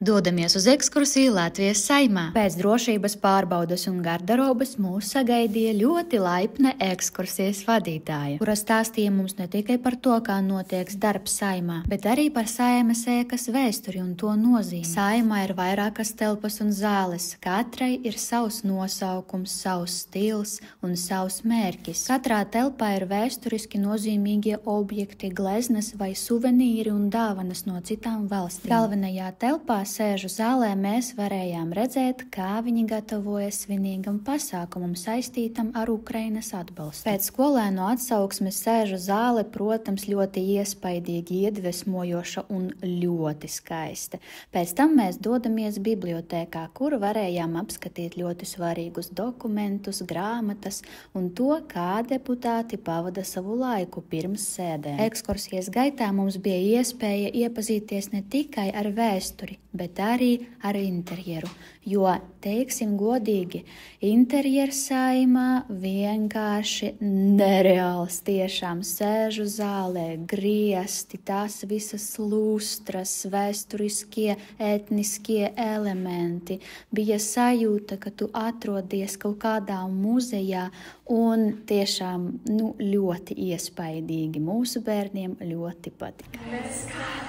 Dodamies uz ekskursiju Latvijas Saeimā. Pēc drošības pārbaudes un garderobas mūs sagaidīja ļoti laipna ekskursijas vadītāja, kura stāstīja mums ne tikai par to, kā notiek darbs Saeimā, bet arī par Saeimas ēkas vēsturi un to nozīmi. Saeimā ir vairākas telpas un zāles, katrai ir savs nosaukums, savs stils un savs mērķis. Katrā telpā ir vēsturiski nozīmīgie objekti, gleznas vai suvenīri un dāvanas no citām valstīm. Galvenajā telpā sēžu zālē mēs varējām redzēt, kā viņi gatavojas svinīgam pasākumam saistītam ar Ukrainas atbalstu. Pēc skolēnu atsauksmes sēžu zāle, protams, ļoti iespaidīgi, iedvesmojoša un ļoti skaista. Pēc tam mēs dodamies bibliotēkā, kur varējām apskatīt ļoti svarīgus dokumentus, grāmatas un to, kā deputāti pavada savu laiku pirms sēdēm. Ekskursijas gaitā mums bija iespēja iepazīties ne tikai ar vēsturi, bet arī ar interjeru, jo, teiksim godīgi, interjers Saeimā vienkārši nereāls, tiešām sēžu zālē, griesti, tās visas lustras, vēsturiskie, etniskie elementi. Bija sajūta, ka tu atrodies kaut kādā muzejā un tiešām ļoti iespaidīgi. Mūsu bērniem ļoti patika.